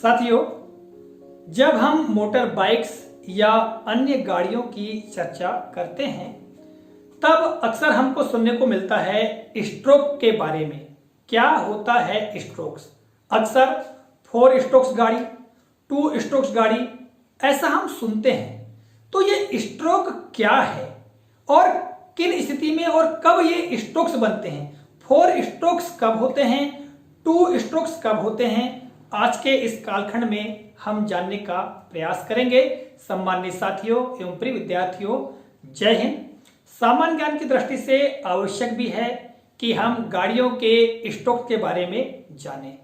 साथियों, जब हम मोटर बाइक्स या अन्य गाड़ियों की चर्चा करते हैं तब अक्सर हमको सुनने को मिलता है स्ट्रोक के बारे में। क्या होता है स्ट्रोक्स? अक्सर 4 स्ट्रोक्स गाड़ी, 2 स्ट्रोक्स गाड़ी ऐसा हम सुनते हैं। तो ये स्ट्रोक क्या है और किन स्थिति में और कब ये स्ट्रोक्स बनते हैं? 4 स्ट्रोक्स कब होते हैं, 2 स्ट्रोक्स कब होते हैं? आज के इस कालखंड में हम जानने का प्रयास करेंगे। सम्मानित साथियों एवं प्रिय विद्यार्थियों, जय हिंद। सामान्य ज्ञान की दृष्टि से आवश्यक भी है कि हम गाड़ियों के स्ट्रोक के बारे में जानें।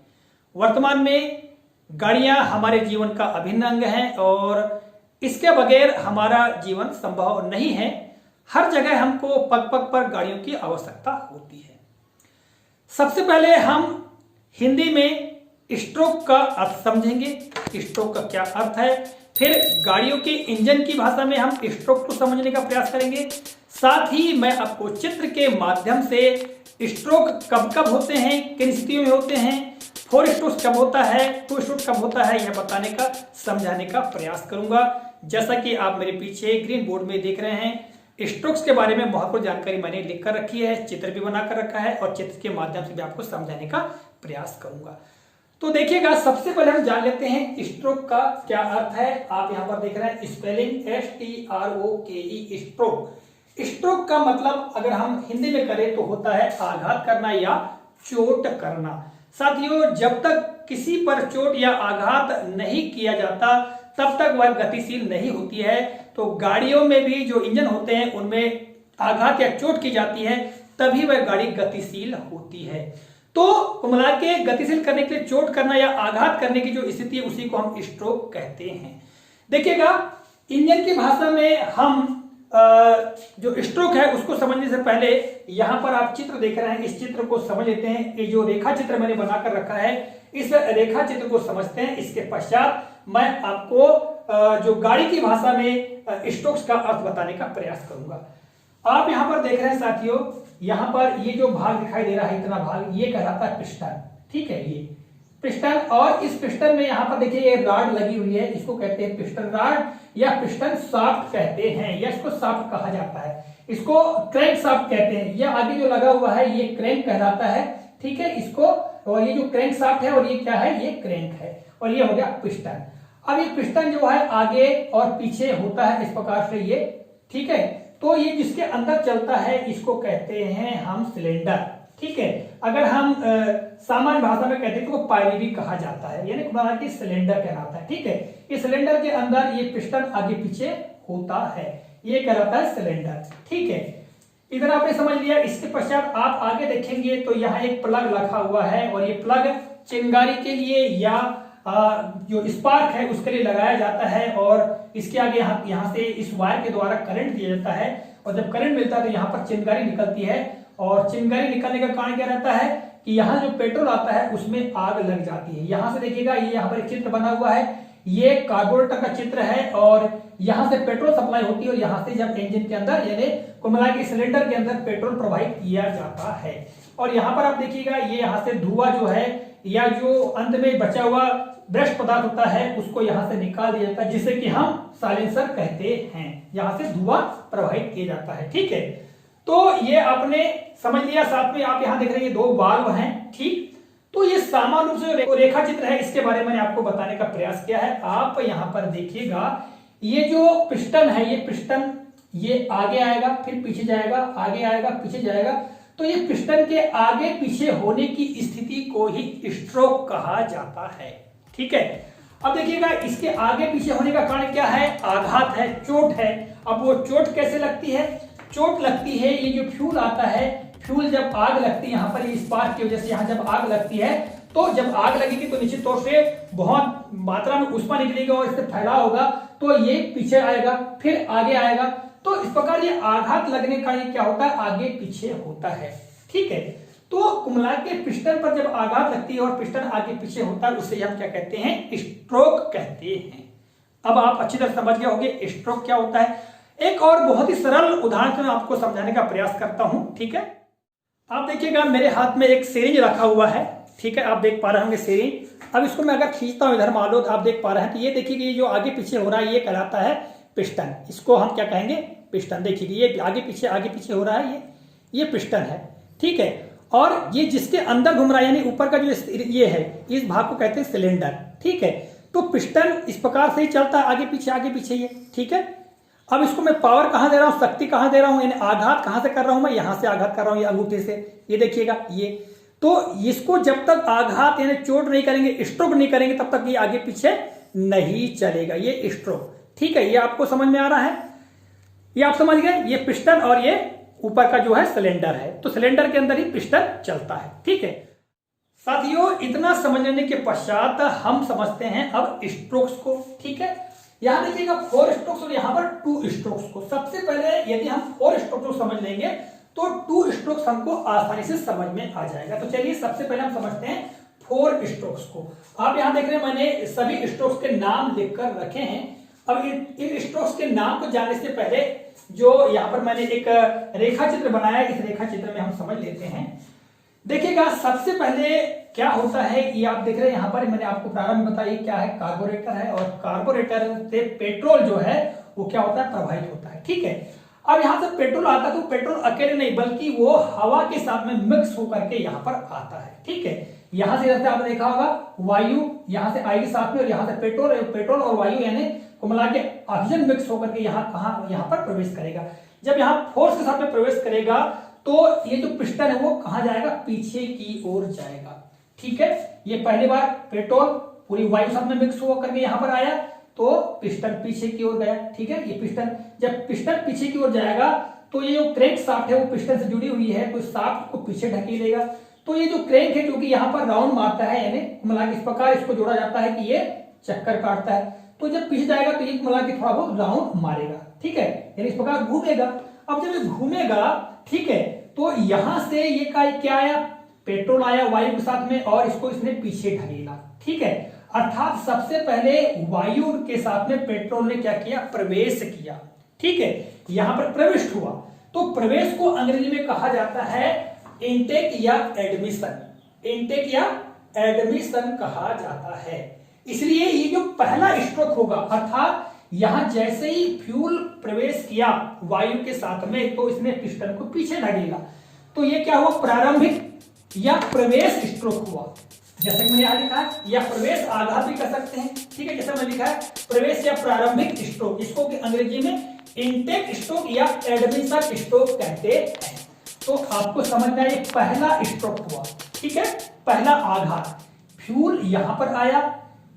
वर्तमान में गाड़ियां हमारे जीवन का अभिन्न अंग हैं और इसके बगैर हमारा जीवन संभव नहीं है। हर जगह हमको पग पग पर गाड़ियों की आवश्यकता होती है। सबसे पहले हम हिंदी में स्ट्रोक का अर्थ समझेंगे, स्ट्रोक का क्या अर्थ है। फिर गाड़ियों के इंजन की भाषा में हम स्ट्रोक को समझने का प्रयास करेंगे। साथ ही मैं आपको चित्र के माध्यम से स्ट्रोक कब कब होते हैं, किन स्थितियों में होते हैं, 4 स्ट्रोक कब होता है, 2 स्ट्रोक कब होता है, यह बताने का, समझाने का प्रयास करूंगा। जैसा कि आप मेरे पीछे ग्रीन बोर्ड में देख रहे हैं, स्ट्रोक्स के बारे में महत्वपूर्ण जानकारी मैंने लिख कर रखी है, चित्र भी बनाकर रखा है और चित्र के माध्यम से भी आपको समझाने का प्रयास करूंगा। तो देखिएगा, सबसे पहले हम जान लेते हैं स्ट्रोक का क्या अर्थ है। आप यहां पर देख रहे हैं स्पेलिंग STROKE, स्ट्रोक। स्ट्रोक का मतलब अगर हम हिंदी में करें तो होता है आघात करना या चोट करना। साथियों, जब तक किसी पर चोट या आघात नहीं किया जाता तब तक वह गतिशील नहीं होती है। तो गाड़ियों में भी जो इंजन होते हैं उनमें आघात या चोट की जाती है तभी वह गाड़ी गतिशील होती है। तो मिला के गतिशील करने के लिए चोट करना या आघात करने की जो स्थिति है उसी को हम स्ट्रोक कहते हैं। देखिएगा, इंजन की भाषा में हम जो स्ट्रोक है उसको समझने से पहले यहां पर आप चित्र देख रहे हैं, इस चित्र को समझ लेते हैं। ये जो रेखा चित्र मैंने बनाकर रखा है, इस रेखा चित्र को समझते हैं। इसके पश्चात मैं आपको जो गाड़ी की भाषा में स्ट्रोक्स का अर्थ बताने का प्रयास करूंगा। आप यहां पर देख रहे हैं साथियों, यहां पर ये जो भाग दिखाई दे रहा है, इतना भाग, ये कहलाता है पिस्टन। ठीक है, ये पिस्टन। और इस पिस्टन में यहां पर देखिए ये रॉड लगी हुई है, इसको कहते हैं पिस्टन रॉड या पिस्टन शाफ्ट कहते हैं, या इसको शाफ्ट कहा जाता है, इसको क्रैंक शाफ्ट कहते हैं। ये आगे जो लगा हुआ है ये क्रैंक कहलाता है। ठीक है, इसको, और ये जो क्रैंक शाफ्ट है और ये क्या है, ये क्रैंक है, और ये हो गया पिस्टन। अब ये पिस्टन जो है आगे और पीछे होता है इस प्रकार से ये। ठीक है, तो ये जिसके अंदर चलता है इसको कहते हैं हम सिलेंडर। ठीक है, अगर हम सामान्य भाषा में कहते हैं तो वो पायरी भी कहा जाता है, यानी कि सिलेंडर कहलाता है। ठीक है, इस सिलेंडर के अंदर ये पिस्टन आगे पीछे होता है, ये कहलाता है सिलेंडर। ठीक है, इधर आपने समझ लिया। इसके पश्चात आप आगे देखेंगे तो यहाँ एक प्लग रखा हुआ है और ये प्लग चिंगारी के लिए या जो स्पार्क है उसके लिए लगाया जाता है, और इसके आगे यहाँ से इस वायर के द्वारा करंट दिया जाता है, और जब करंट मिलता है तो यहाँ पर चिंगारी निकलती है। और चिंगारी निकलने का कारण क्या रहता है कि यहाँ जो पेट्रोल आता है उसमें आग लग जाती है। यहाँ से देखिएगा, ये यहाँ पर एक चित्र बना हुआ है, ये कार्बोरेटर का चित्र है, और यहाँ से पेट्रोल सप्लाई होती है और यहाँ से जब इंजन के अंदर यानी कुल के सिलेंडर के अंदर पेट्रोल प्रोवाइड किया जाता है। और यहाँ पर आप देखिएगा, ये यहाँ से धुआं जो है या जो अंत में बचा हुआ ब्रश पदार्थ होता है उसको यहाँ से निकाल दिया जाता है, जिसे कि हम साइलेंसर कहते हैं। यहाँ से धुआं प्रवाहित किया जाता है। ठीक है, तो ये आपने समझ लिया। साथ में आप यहाँ देख रहे हैं 2 वाल्व हैं। ठीक, तो ये सामान्य रूप से रेखा चित्र है, इसके बारे में मैंने आपको बताने का प्रयास किया है। आप यहाँ पर देखिएगा, ये जो पिस्टन है, ये पिस्टन ये आगे आएगा फिर पीछे जाएगा, आगे आएगा पीछे जाएगा। तो ये पिस्टन के आगे पीछे होने की स्थिति को ही स्ट्रोक कहा जाता है। ठीक है, अब देखिएगा, इसके आगे पीछे होने का कारण क्या है? आघात है, चोट है। अब वो चोट कैसे लगती है? चोट लगती है, ये जो फ्यूल आता है, फ्यूल जब आग लगती है, यहाँ पर ये स्पार्क की वजह से यहाँ जब आग लगती है, तो जब आग लगेगी तो निश्चित तौर से बहुत मात्रा में ऊष्मा निकलेगा और इससे फैलाव होगा, तो ये पीछे आएगा फिर आगे आएगा। तो इस प्रकार ये आघात लगने का ये क्या होता है, आगे पीछे होता है। ठीक है, तो कुमला के पिस्टन पर जब आघात लगती है और पिस्टन आगे पीछे होता है, उसे हम क्या कहते हैं, स्ट्रोक कहते हैं। अब आप अच्छी तरह समझ गए होंगे स्ट्रोक क्या होता है। एक और बहुत ही सरल उदाहरण से मैं आपको समझाने का प्रयास करता हूं। ठीक है, आप देखिएगा, मेरे हाथ में एक सिरिंज रखा हुआ है। ठीक है, आप देख पा रहे होंगे सिरिंज। अब इसको मैं अगर खींचता हूं इधर, मान लो आप देख पा रहे हैं, तो ये देखिए कि ये जो आगे पीछे हो रहा है ये कहलाता है पिस्टन। इसको हम क्या कहेंगे? पिस्टन। देखिए ये आगे पीछे हो रहा है, ये पिस्टन है, ठीक है। और ये जिसके अंदर घूम रहा है यानी ऊपर का जो ये है, इस भाग को कहते हैं सिलेंडर, ठीक है। तो पिस्टन इस प्रकार से ही चलता है, आगे पीछे ये, ठीक है। अब इसको मैं पावर कहां दे रहा हूं, शक्ति कहां दे रहा हूं, यानी आघात कहां से कर रहा हूं मैं? यहां से आघात कर रहा हूं, ये अंगूठे से, ये देखिएगा ये। तो इसको जब तक आघात यानी चोट नहीं करेंगे, स्ट्रोक नहीं करेंगे, तब तक ये आगे पीछे नहीं चलेगा, ये स्ट्रोक, ठीक है। ये आपको समझ में आ रहा है? ये आप समझ गए, ये पिस्टन और ये ऊपर का जो है सिलेंडर है, तो सिलेंडर के अंदर ही पिस्टन चलता है, ठीक है। साथियों, इतना समझ लेने के पश्चात हम समझते हैं अब स्ट्रोक्स को, ठीक है। यहां देखिएगा 4 स्ट्रोक्स और यहां पर 2 स्ट्रोक्स को। सबसे पहले यदि हम 4 स्ट्रोक्स को समझ लेंगे तो 2 स्ट्रोक्स हमको आसानी से समझ में आ जाएगा। तो चलिए सबसे पहले हम समझते हैं 4 स्ट्रोक्स को। आप यहां देख रहे हैं मैंने सभी स्ट्रोक्स के नाम लिखकर रखे हैं। अब इन स्ट्रोक्स के नाम को जानने से पहले जो यहां पर मैंने एक रेखा चित्र बनाया, इस रेखा चित्र में हम समझ लेते हैं। देखिएगा सबसे पहले क्या होता है, ये आप देख रहे हैं यहां पर मैंने आपको प्रारंभ बताया क्या है, कार्बोरेटर है, और कार्बोरेटर से पेट्रोल जो है वो क्या होता है, प्रवाहित होता है, ठीक है। अब यहां से पेट्रोल आता है तो पेट्रोल अकेले नहीं बल्कि वो हवा के साथ में मिक्स होकर के यहां पर आता है, ठीक है। यहां से जैसे आपने देखा होगा वायु यहां से आएगी साथ में, और यहां से पेट्रोल और वायु यानी को मिला के ऑक्सीजन मिक्स होकर के यहां पर प्रवेश करेगा। जब यहां फोर्स के साथ में प्रवेश करेगा तो ये जो पिस्टन है वो कहां जाएगा, पीछे की ओर जाएगा, ठीक है। ये पहली बार पेट्रोल पूरी वायु साथ में मिक्स होकर के यहां पर आया तो पिस्टन पीछे की ओर गया, ठीक है। ये पिस्टन जब पिस्टन पीछे की ओर जाएगा तो ये जो क्रैंक शाफ्ट है वो पिस्टन से जुड़ी हुई है, तो शाफ्ट को पीछे ढकेलेगा। तो ये जो क्रैंक है जो कि यहाँ पर राउंड मारता है, यानी मिला के इस प्रकार इसको जोड़ा जाता है कि ये चक्कर काटता है। तो जब पीछे जाएगा तो ये मिला के थोड़ा बहुत राउंड मारेगा, ठीक है, यानी इस प्रकार घूमेगा। अब जब ये घूमेगा, ठीक है, तो यहां से ये क्या आया, पेट्रोल आया वायु के साथ में, और इसको इसने पीछे ढकेला, ठीक है। अर्थात सबसे पहले वायु के साथ में पेट्रोल ने क्या किया, प्रवेश किया, ठीक है, यहां पर प्रविष्ट हुआ। तो प्रवेश को अंग्रेजी में कहा जाता है इनटेक या एडमिशन, इनटेक या एडमिशन कहा जाता है। इसलिए ये जो पहला स्ट्रोक होगा, अर्थात यहां जैसे ही फ्यूल प्रवेश किया वायु के साथ में तो इसने पिस्टन को पीछे ढकेला, तो ये क्या हुआ, प्रारंभिक या प्रवेश स्ट्रोक हुआ। जैसे कि मैंने यहां लिखा है, या प्रवेश आघात भी कर सकते हैं, ठीक है, जैसे मैंने लिखा है प्रवेश या प्रारंभिक स्ट्रोक, इसको अंग्रेजी में इनटेक स्ट्रोक या एडमिशन स्ट्रोक कहते हैं। तो आपको समझना है ये पहला स्ट्रोक हुआ, ठीक है, पहला आघात। फ्यूल यहां पर आया,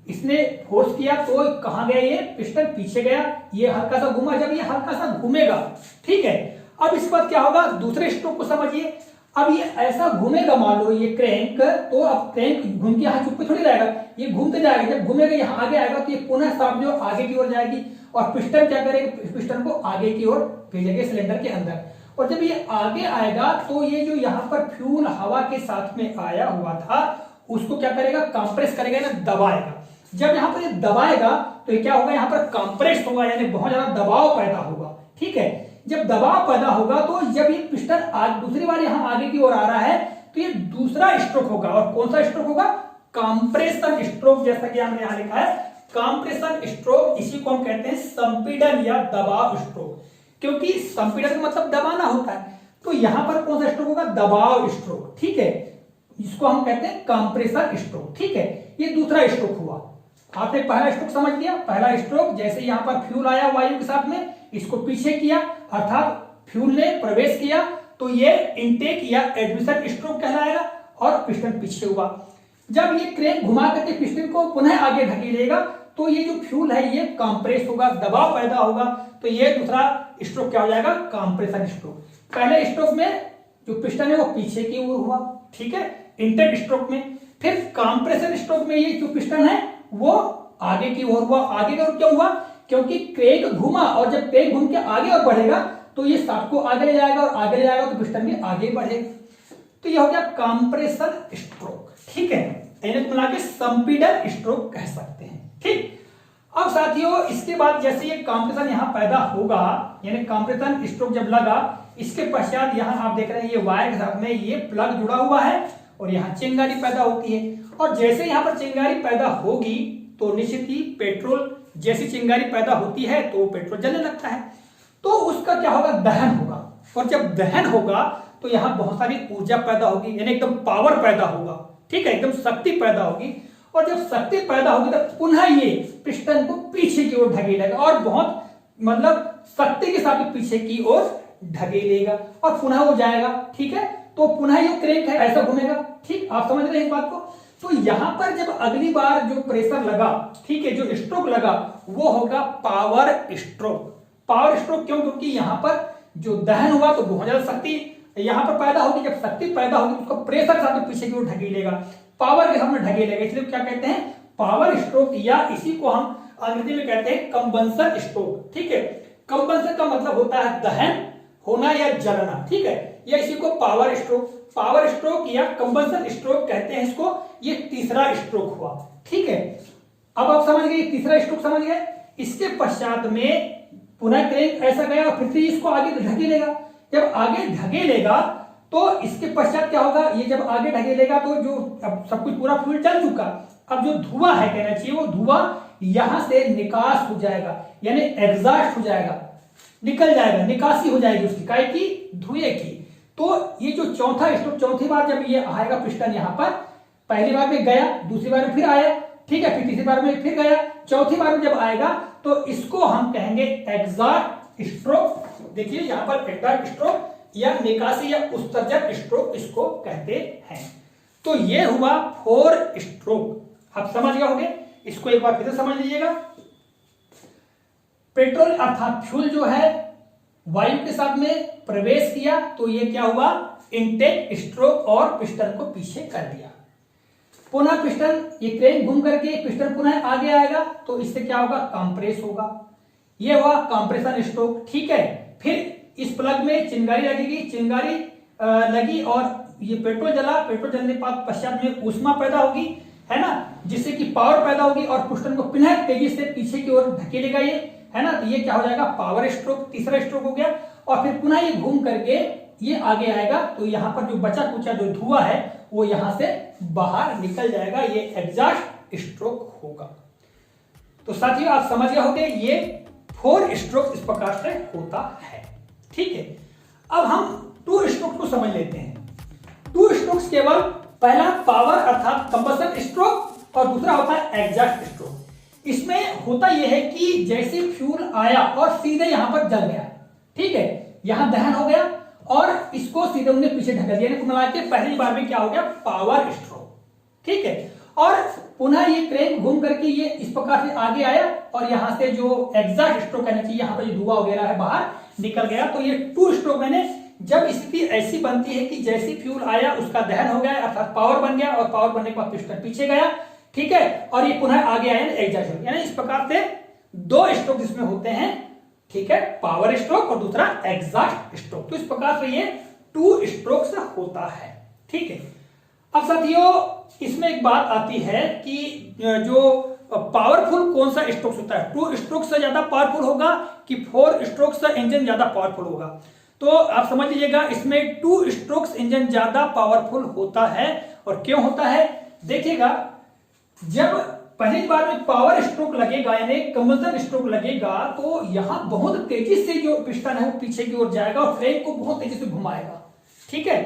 इसने फोर्स किया तो कहां गया, ये पिस्टन पीछे गया, ये हल्का सा घूमा। जब ये हल्का सा घूमेगा, ठीक है, अब इसके बाद क्या होगा, दूसरे स्ट्रोक को समझिए। अब ये ऐसा घूमेगा, मान लो ये क्रैंक, तो अब क्रैंक घूम के यहां चुप थोड़ी रहेगा, ये घूमते जाएगा। जब घूमेगा यहां आगे आएगा तो ये पुनः शाफ्ट जो आगे की ओर जाएगी, और पिस्टन क्या करेगा, पिस्टन को आगे की ओर भेजेगा सिलेंडर के अंदर। और जब ये आगे आएगा तो ये जो यहाँ पर फ्यूल हवा के साथ में आया हुआ था उसको क्या करेगा, कंप्रेस करेगा ना, दबाएगा। जब यहाँ पर ये दबाएगा तो ये क्या होगा, यहाँ पर कंप्रेस होगा, यानी बहुत ज्यादा दबाव पैदा होगा, ठीक है। जब दबाव पैदा होगा तो जब ये पिस्टन दूसरी बार यहाँ आगे की ओर आ रहा है तो ये दूसरा स्ट्रोक होगा। और कौन सा स्ट्रोक होगा, कंप्रेशन स्ट्रोक, जैसा कि हमने यहाँ लिखा है कंप्रेशन स्ट्रोक। इसी को हम कहते हैं संपीड़न या दबाव स्ट्रोक, क्योंकि संपीड़न का मतलब दबाना होता है। तो यहां पर कौन सा स्ट्रोक होगा, दबाव स्ट्रोक, ठीक है, इसको हम कहते हैं कंप्रेशन स्ट्रोक, ठीक है। ये दूसरा स्ट्रोक हुआ। आपने पहला स्ट्रोक समझ लिया, पहला स्ट्रोक जैसे यहां पर फ्यूल आया वायु के साथ में, इसको पीछे किया, अर्थात फ्यूल ने प्रवेश किया, तो ये इनटेक या एडमिशन स्ट्रोक कहलाएगा, और पिस्टन पीछे हुआ। जब ये क्रैंक घुमा करके पिस्टन को पुनः आगे ढकेलेगा तो ये जो फ्यूल है ये कंप्रेस होगा, दबाव पैदा होगा, तो ये दूसरा स्ट्रोक क्या हो जाएगा, कंप्रेशन स्ट्रोक। पहले स्ट्रोक में जो पिस्टन है वो पीछे की ओर हुआ, ठीक है, इंटेक स्ट्रोक में। फिर कंप्रेशन स्ट्रोक में ये जो पिस्टन है वो आगे की ओर हुआ। आगे की ओर क्यों हुआ, क्योंकि क्रैंक घूमा, और जब क्रैंक घूम के आगे और बढ़ेगा तो ये शाफ्ट को आगे ले जाएगा, और आगे ले जाएगा तो पिस्टन भी आगे बढ़ेगा। तो ये हो गया कंप्रेशन स्ट्रोक, ठीक है, इन्हें मिला के संपीड़न स्ट्रोक कह सकते हैं, ठीक। अब साथियों इसके बाद जैसे ये कंप्रेशन यहां पैदा होगा, यानी कंप्रेशन स्ट्रोक जब लगा, इसके पश्चात यहां आप देख रहे हैं ये वायर के साथ में ये प्लग जुड़ा हुआ है, और यहाँ चिंगारी पैदा होती है। और जैसे यहाँ पर चिंगारी पैदा होगी तो निश्चित ही पेट्रोल, जैसी चिंगारी पैदा होती है तो पेट्रोल जलने लगता है, तो उसका क्या होगा, दहन होगा। और जब दहन होगा तो यहाँ बहुत सारी ऊर्जा पैदा होगी, यानी एकदम पावर पैदा होगा, ठीक है, एकदम शक्ति पैदा होगी। और जब शक्ति पैदा होगी तो पुनः ये पिस्टन को पीछे की ओर ढकेलेगा और बहुत मतलब शक्ति के साथ पीछे की ओर ढकेलेगा और पुनः वो जाएगा, ठीक है। तो पुनः ये क्रैंक है ऐसा घूमेगा, ठीक, आप समझ रहे हैं इस बात को। तो यहां पर जब अगली बार जो प्रेशर लगा, ठीक है, जो स्ट्रोक लगा वो होगा पावर स्ट्रोक। पावर स्ट्रोक क्यों, क्योंकि यहां पर जो दहन हुआ तो बहुत ज्यादा शक्ति यहां पर पैदा होगी। जब शक्ति पैदा होगी उसको प्रेशर के साथ पीछे की ओर ढकेलेगा, पावर के सामने ढकेलेगा, इसलिए क्या कहते हैं, पावर स्ट्रोक, या इसी को हम अंग्रेजी में कहते हैं कंबंसन स्ट्रोक, ठीक है। कंबंसन का मतलब होता है दहन होना या जलना, ठीक है, या इसी को पावर स्ट्रोक या कंबंसन स्ट्रोक कहते हैं इसको। ये तीसरा स्ट्रोक हुआ, ठीक है। अब आप समझ गए, तीसरा स्ट्रोक समझ गए। इसके पश्चात में पुनः क्रैंक ऐसा गया और फिर से इसको आगे ढकेलेगा। जब आगे ढकेलेगा तो इसके पश्चात क्या होगा, ये जब आगे ढकेलेगा तो जो अब सब कुछ पूरा फ्लूइड चल चुका, अब जो धुआं है कहना चाहिए, वो धुआं यहां से निकास हो जाएगा, यानी एग्जॉस्ट हो जाएगा, निकल जाएगा, निकासी हो जाएगी उसकी, काय की, धुएं की। तो ये जो चौथा स्ट्रोक, चौथी बार जब ये आएगा पिस्टन यहां पर, पहली बार में गया, दूसरी बार में फिर आया, ठीक है, फिर तीसरी बार में फिर गया, चौथी बार में जब आएगा तो इसको हम कहेंगे एग्जॉस्ट स्ट्रोक। देखिए यहां पर एग्जॉस्ट स्ट्रोक या निकासी या उत्सर्जक स्ट्रोक इसको कहते हैं। तो ये हुआ 4 स्ट्रोक, आप समझ गए होंगे। इसको एक बार फिर से समझ लीजिएगा। पेट्रोल अर्थात फ्यूल जो है वायु के साथ में प्रवेश किया तो ये क्या हुआ, इनटेक स्ट्रोक, और पिस्टन को पीछे कर दिया। पुनः पिस्टन, ये क्रैंक घूम करके पिस्टन पुनः आगे आएगा तो इससे क्या होगा, कंप्रेस होगा, ये हुआ कंप्रेशन स्ट्रोक, ठीक है। फिर इस प्लग में चिंगारी लगेगी, चिंगारी लगी और ये पेट्रोल जला, पेट्रोल जलने के बाद पश्चात में ऊष्मा पैदा होगी, है ना, जिससे कि पावर पैदा होगी और पिस्टन को पुनः तेजी से पीछे की ओर धकेलेगा ये, है ना। तो ये क्या हो जाएगा, पावर स्ट्रोक, तीसरा स्ट्रोक हो गया। और फिर पुनः ये घूम करके ये आगे आएगा तो यहाँ पर जो बचा कुचा जो धुआं है वो यहां से बाहर निकल जाएगा, ये एग्जॉस्ट स्ट्रोक होगा। तो साथियों आप समझ गए होंगे ये 4 स्ट्रोक इस प्रकार से होता है, ठीक है। अब हम 2 स्ट्रोक को समझ लेते हैं। 2 स्ट्रोक्स केवल पहला पावर अर्थात कंबशन स्ट्रोक और दूसरा होता है एग्जॉस्ट स्ट्रोक। इसमें होता यह है कि जैसे फ्यूल आया और सीधे यहां पर जल गया, ठीक है, यहां दहन हो गया और इसको सीधे उन्हें पीछे ढकेल दिया, तो मिला के पहली बार में क्या हो गया, पावर स्ट्रोक, ठीक है। और पुनः ये क्रैंक घूम करके ये इस प्रकार से आगे आया और यहां से जो एग्जॉस्ट स्ट्रोक कहना चाहिए, यहां पर जो धुआं वगैरह है बाहर निकल गया। तो ये 2 स्ट्रोक मैंने, जब स्थिति ऐसी बनती है कि जैसे फ्यूल आया उसका दहन हो गया अर्थात पावर बन गया और पावर बनने के बाद पिस्टन पीछे गया, ठीक है, और ये पुनः आगे आया एग्जॉस्ट स्ट्रोक, यानी इस प्रकार से 2 स्ट्रोक इसमें होते हैं, ठीक है, पावर स्ट्रोक और दूसरा एग्जॉस्ट स्ट्रोक। तो इस प्रकार से ये 2 स्ट्रोक से होता है, ठीक है। अब साथियों इसमें एक बात आती है कि जो पावरफुल कौन सा स्ट्रोक होता है, 2 स्ट्रोक से ज्यादा पावरफुल होगा कि 4 स्ट्रोक से इंजन ज्यादा पावरफुल होगा। तो आप समझ लीजिएगा इसमें 2 स्ट्रोक्स इंजन ज्यादा पावरफुल होता है। और क्यों होता है, देखिएगा जब पहली बार में पावर स्ट्रोक लगेगा यानी कंबशन स्ट्रोक लगेगा तो यहां बहुत तेजी से जो पिस्टन है वो पीछे की ओर जाएगा और क्रैंक को बहुत तेजी से घुमाएगा, ठीक है।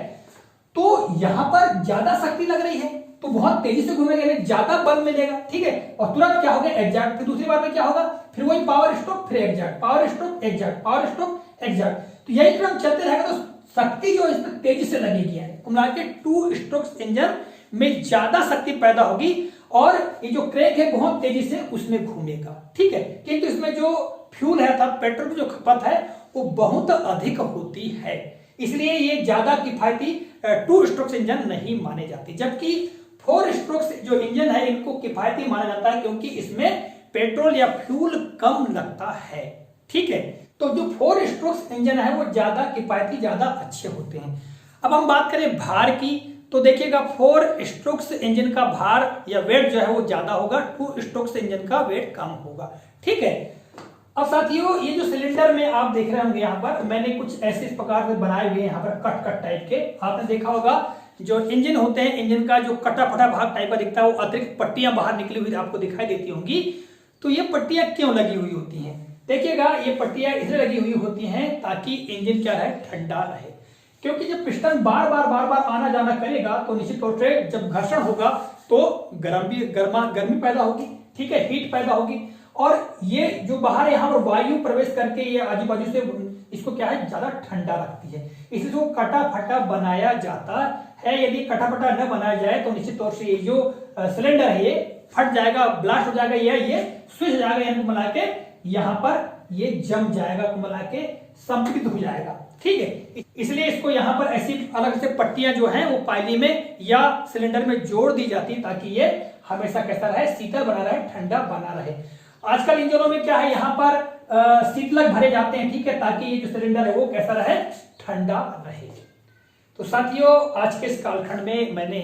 तो यहां पर ज्यादा शक्ति लग रही है तो बहुत तेजी से घूमेगा यानी ज्यादा बल मिलेगा, ठीक है। और तुरंत क्या होगा, एग्जॉस्ट। फिर दूसरी बार में क्या होगा, फिर वही पावर स्ट्रोक, फिर exhaust, power stroke, exhaust, power stroke, exhaust. तो यही क्रम चलते रहेगा तो शक्ति जो इसमें तेजी से लगेगी, मिला के 2 स्ट्रोक्स इंजन में ज्यादा शक्ति पैदा होगी और ये जो क्रैंक है बहुत तेजी से उसमें घूमेगा, ठीक है। किंतु इसमें जो फ्यूल है अर्थात पेट्रोल की जो खपत है वो बहुत अधिक होती है, इसलिए ये ज्यादा किफायती 2 स्ट्रोक्स इंजन नहीं माने जाते। जबकि 4 स्ट्रोक्स जो इंजन है इनको किफायती माना जाता है क्योंकि इसमें पेट्रोल या फ्यूल कम लगता है, ठीक है। तो जो 4 स्ट्रोक्स इंजन है वो ज्यादा किफायती, ज्यादा अच्छे होते हैं। अब हम बात करें भार की तो देखिएगा 4 स्ट्रोक्स इंजन का भार या वेट जो है वो ज्यादा होगा, 2 स्ट्रोक्स इंजन का वेट कम होगा, ठीक है। अब साथियों ये जो सिलेंडर में आप देख रहे होंगे यहाँ पर मैंने कुछ ऐसे इस प्रकार से बनाए हुए यहाँ पर कट कट टाइप के, आपने देखा होगा जो इंजन होते हैं, इंजन का जो कटा फटा भाग टाइप का दिखता है, वो अतिरिक्त पट्टियां बाहर निकली हुई आपको दिखाई देती होंगी। तो ये पट्टियां क्यों लगी हुई होती हैं? देखिएगा, ये पट्टियां इसलिए लगी हुई होती हैं ताकि इंजन क्या रहे, ठंडा रहे। क्योंकि जब पिस्टन बार बार आना जाना करेगा तो निश्चित तौर से जब घर्षण होगा तो गर्मी पैदा होगी, ठीक है, हीट पैदा होगी। और ये जो बाहर यहाँ पर वायु प्रवेश करके ये आजू बाजू से इसको क्या है, ज्यादा ठंडा रखती है। इसलिए जो कटा फटा बनाया जाता है, यदि कटा फटा न बनाया जाए तो निश्चित तौर से ये जो सिलेंडर है ये फट जाएगा, ब्लास्ट हो जाएगा, ये स्विच हो जाएगा, यानी मिला के यहाँ पर ये जम जाएगा, मिला के संपीड़ित हो जाएगा, ठीक है। इसलिए इसको यहाँ पर ऐसी अलग से पट्टियां जो हैं वो पायली में या सिलेंडर में जोड़ दी जाती है ताकि ये हमेशा कैसा रहे, शीतल बना रहे, ठंडा बना रहे। आजकल इंजनों में क्या है, यहाँ पर शीतलक भरे जाते हैं, ठीक है, ताकि ये जो सिलेंडर है वो कैसा रहे, ठंडा रहे। तो साथियों, आज के इस कालखंड में मैंने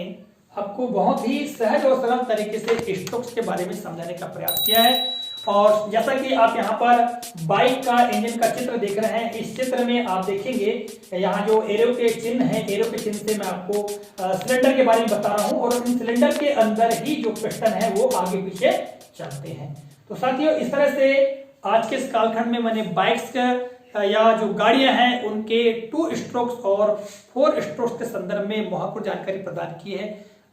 आपको बहुत ही सहज और सरल तरीके से स्ट्रोक्स के बारे में समझाने का प्रयास किया है। और जैसा कि आप यहाँ पर बाइक का इंजन का चित्र देख रहे हैं, इस चित्र में आप देखेंगे यहाँ जो एरो के चिन्ह है, एरो के चिन्ह से मैं आपको सिलेंडर के बारे में बता रहा हूँ। और इन सिलेंडर के अंदर ही जो पिस्टन है वो आगे पीछे चलते हैं। तो साथियों, इस तरह से आज के इस कालखंड में मैंने बाइक्स या जो गाड़ियां हैं उनके 2 स्ट्रोक्स और 4 स्ट्रोक्स के संदर्भ में महत्वपूर्ण जानकारी प्रदान की है।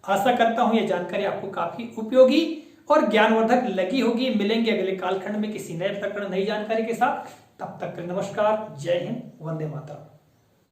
आशा करता हूं ये जानकारी आपको काफी उपयोगी और ज्ञानवर्धक लगी होगी। मिलेंगे अगले कालखंड में किसी नए प्रकरण, नई जानकारी के साथ। तब तक नमस्कार, जय हिंद, वंदे मातरम।